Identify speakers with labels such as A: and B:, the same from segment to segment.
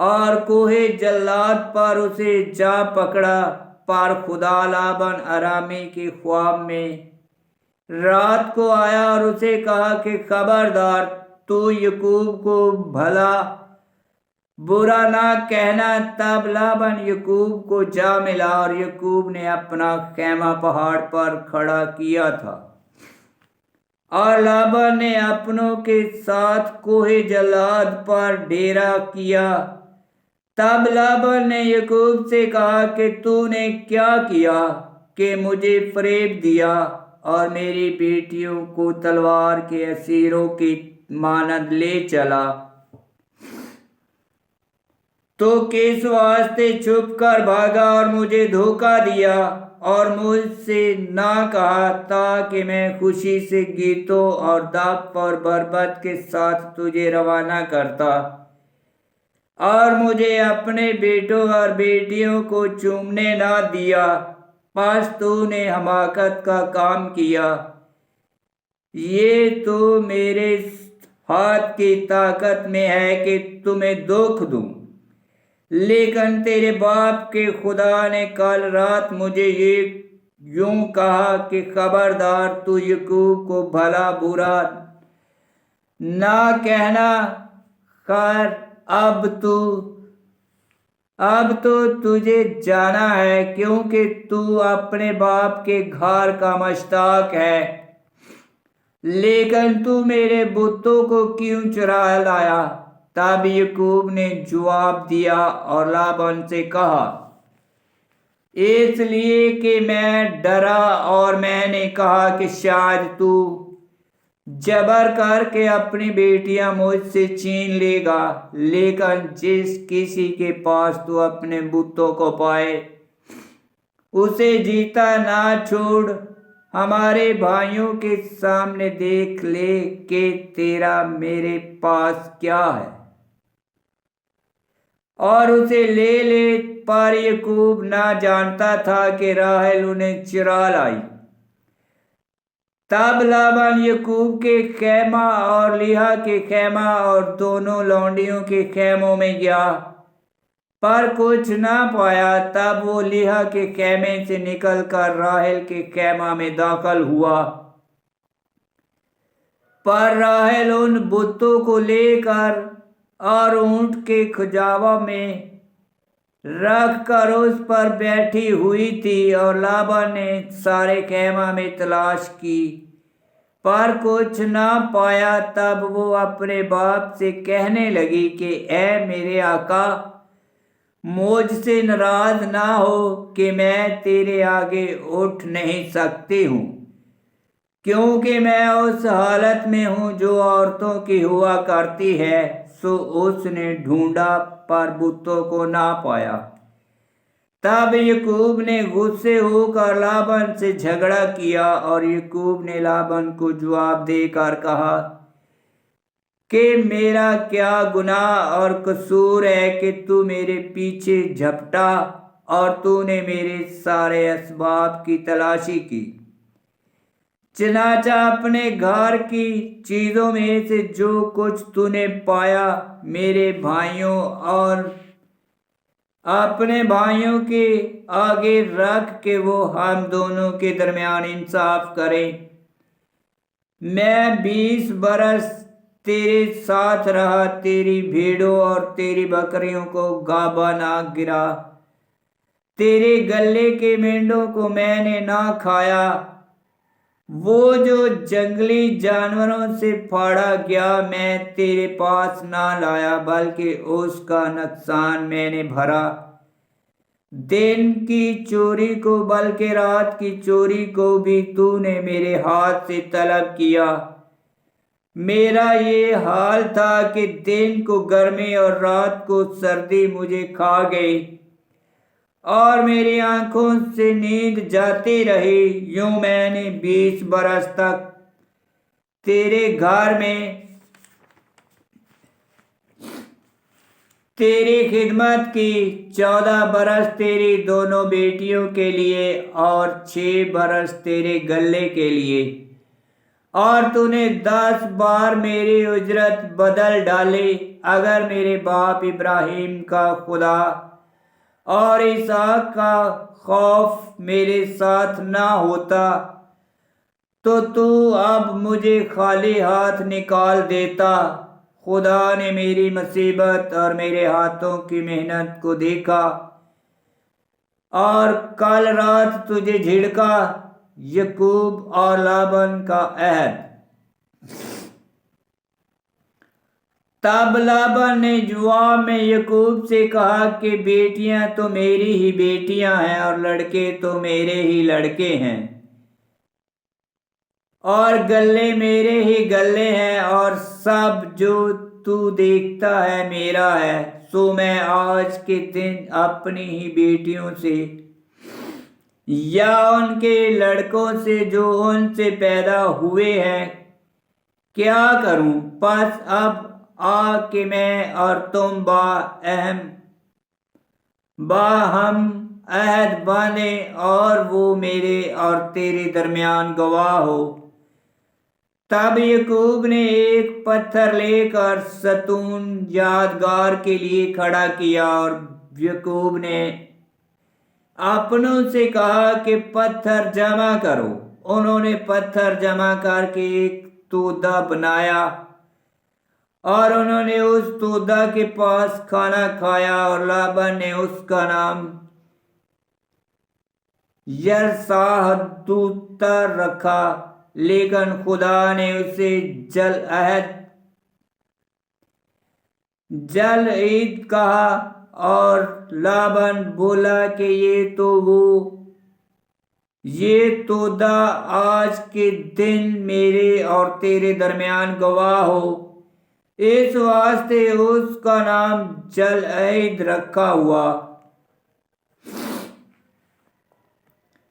A: اور کوہ جلاد پر اسے جا پکڑا۔ پر خدا لابن ارامی کے خواب میں رات کو آیا اور اسے کہا کہ خبردار، تو یعقوب کو بھلا برا نہ کہنا۔ تب لابن یعقوب کو جا ملا، اور یعقوب نے اپنا خیمہ پہاڑ پر کھڑا کیا تھا، اور لابن نے اپنوں کے ساتھ کوہ جلاد پر ڈیرا کیا۔ تب لابن نے یعقوب سے کہا کہ تو نے کیا کیا کہ مجھے فریب دیا اور میری بیٹیوں کو تلوار کے اسیروں کی مانند لے چلا؟ تو کس واسطے چھپ کر بھاگا اور مجھے دھوکہ دیا اور مجھ سے نہ کہا، تاکہ میں خوشی سے گیتوں اور دف اور بربط کے ساتھ تجھے روانہ کرتا اور مجھے اپنے بیٹوں اور بیٹیوں کو چومنے نہ دیا؟ پس تو نے حماقت کا کام کیا۔ یہ تو میرے ہاتھ کی طاقت میں ہے کہ تمہیں دکھ دوں، لیکن تیرے باپ کے خدا نے کل رات مجھے یہ یوں کہا کہ خبردار، تو یعقوب کو بھلا برا نہ کہنا۔ خیر، اب تو تجھے جانا ہے، کیونکہ تو اپنے باپ کے گھر کا مشتاق ہے۔ لیکن تو میرے بتوں کو کیوں چرا لایا؟ تب یعقوب نے جواب دیا اور لابن سے کہا، اس لیے کہ میں ڈرا اور میں نے کہا کہ شاید تو جبر کر کے اپنی بیٹیاں مجھ سے چھین لے گا۔ لیکن جس کسی کے پاس تو اپنے بتوں کو پائے، اسے جیتا نہ چھوڑ۔ ہمارے بھائیوں کے سامنے دیکھ لے کہ تیرا میرے پاس کیا ہے، اور اسے لے لے۔ پر یعقوب نہ جانتا تھا کہ راحیل انہیں چرا لائی۔ تب لابن یعقوب کے خیمہ اور لیہا کے خیمہ اور دونوں لونڈیوں کے خیموں میں گیا، پر کچھ نہ پایا۔ تب وہ لیہا کے خیمے سے نکل کر راحیل کے خیمہ میں داخل ہوا، پر راحیل ان بتوں کو لے کر اور اونٹ کے کھجاوا میں رکھ کر اس پر بیٹھی ہوئی تھی۔ اور لابن نے سارے خیمہ میں تلاش کی، پر کچھ نہ پایا۔ تب وہ اپنے باپ سے کہنے لگی کہ اے میرے آقا، مجھ سے ناراض نہ ہو کہ میں تیرے آگے اٹھ نہیں سکتی ہوں، کیونکہ میں اس حالت میں ہوں جو عورتوں کی ہوا کرتی ہے۔ سو اس نے ڈھونڈا پر بتوں کو نہ پایا۔ تب یعقوب نے غصے ہو کر لابن سے جھگڑا کیا، اور یعقوب نے لابن کو جواب دے کر کہا کہ میرا کیا گناہ اور قصور ہے کہ تو میرے پیچھے جھپٹا اور تو نے میرے سارے اسباب کی تلاشی کی؟ چنانچہ اپنے گھر کی چیزوں میں سے جو کچھ تو نے پایا میرے بھائیوں اور اپنے بھائیوں کے آگے رکھ کہ وہ ہم دونوں کے درمیان انصاف کریں۔ میں 20 برس تیرے ساتھ رہا، تیری بھیڑوں اور تیری بکریوں کو گابا نہ گرا، تیرے گلے کے مینڈوں کو میں نے نہ کھایا۔ وہ جو جنگلی جانوروں سے پھاڑا گیا میں تیرے پاس نہ لایا، بلکہ اس کا نقصان میں نے بھرا۔ دن کی چوری کو بلکہ رات کی چوری کو بھی تو نے میرے ہاتھ سے طلب کیا۔ میرا یہ حال تھا کہ دن کو گرمی اور رات کو سردی مجھے کھا گئی، اور میری آنکھوں سے نیند جاتی رہی۔ یوں میں نے 20 برس تک تیرے گھر میں تیری خدمت کی، 14 برس تیری دونوں بیٹیوں کے لیے اور 6 برس تیرے گلے کے لیے۔ اور تو نے 10 بار میری اجرت بدل ڈالی۔ اگر میرے باپ ابراہیم کا خدا اور اسحاق کا خوف میرے ساتھ نہ ہوتا تو اب مجھے خالی ہاتھ نکال دیتا۔ خدا نے میری مصیبت اور میرے ہاتھوں کی محنت کو دیکھا اور کل رات تجھے جھڑکا۔ یعقوب اور لابن کا عہد۔ تب لابن نے جواب میں یعقوب سے کہا کہ بیٹیاں تو میری ہی بیٹیاں ہیں اور لڑکے تو میرے ہی لڑکے ہیں اور گلے میرے ہی گلے ہیں اور سب جو تو دیکھتا ہے میرا ہے۔ سو میں آج کے دن اپنی ہی بیٹیوں سے یا ان کے لڑکوں سے جو ان سے پیدا ہوئے ہیں کیا کروں؟ پس اب آ کہ میں اور تم باہم عہد باندھیں اور وہ میرے اور تیرے درمیان گواہ ہو۔ تب یعقوب نے ایک پتھر لے کر ستون یادگار کے لیے کھڑا کیا اور یعقوب نے اپنوں سے کہا کہ پتھر جمع کرو۔ انہوں نے پتھر جمع کر کے ایک تودا بنایا اور انہوں نے اس تودا کے پاس کھانا کھایا اور لابن نے اس کا نام یرساہدوتر رکھا، لیکن خدا نے اسے جل عید کہا۔ اور لابن بولا کہ یہ تودا آج کے دن میرے اور تیرے درمیان گواہ ہو، اس واسطے اس کا نام جل عید رکھا ہوا۔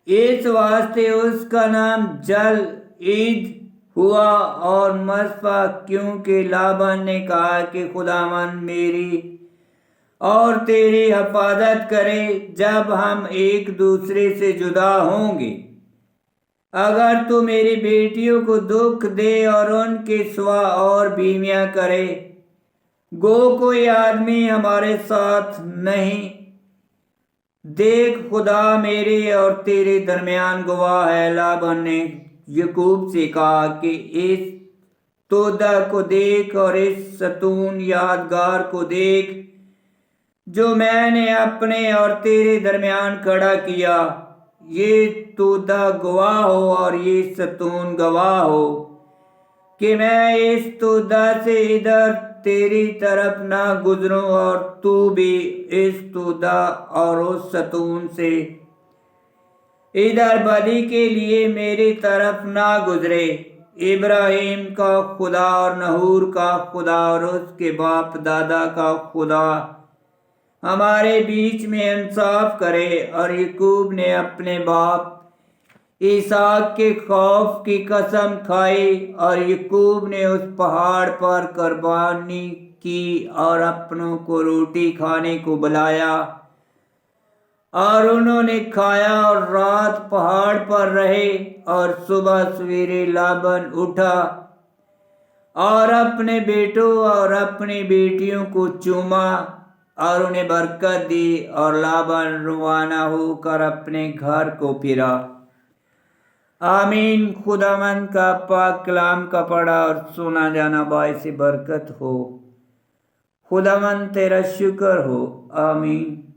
A: اس واسطے اس کا نام جل عید ہوا اور مصفا، کیونکہ لابن نے کہا کہ خداوند میری اور تیری حفاظت کرے جب ہم ایک دوسرے سے جدا ہوں گے۔ اگر تو میری بیٹیوں کو دکھ دے اور ان کے سوا اور بیویاں کرے، گو کوئی آدمی ہمارے ساتھ نہیں۔ دیکھ خدا میرے اور تیرے درمیان گواہ ہے۔ لابن نے یعقوب سے کہا کہ اس تودا کو دیکھ اور اس ستون یادگار کو دیکھ جو میں نے اپنے اور تیرے درمیان کھڑا کیا۔ یہ تودا گواہ ہو اور یہ ستون گواہ ہو کہ میں اس تودا سے ادھر تیری طرف نہ گزروں اور تو بھی اس تودا اور اس ستون سے ادھر بدی کے لیے میری طرف نہ گزرے۔ ابراہیم کا خدا اور نحور کا خدا اور اس کے باپ دادا کا خدا ہمارے بیچ میں انصاف کرے۔ اور یعقوب نے اپنے باپ اسحاق کے خوف کی قسم کھائی اور یعقوب نے اس پہاڑ پر قربانی کی اور اپنوں کو روٹی کھانے کو بلایا اور انہوں نے کھایا اور رات پہاڑ پر رہے۔ اور صبح سویرے لابن اٹھا اور اپنے بیٹوں اور اپنی بیٹیوں کو چوما اور انہیں برکت دی اور لابن روانہ ہو کر اپنے گھر کو پھرا۔ آمین۔ خداوند کا پاک کلام کا پڑھا اور سنا جانا باعث برکت ہو۔ خداوند تیرا شکر ہو۔ آمین۔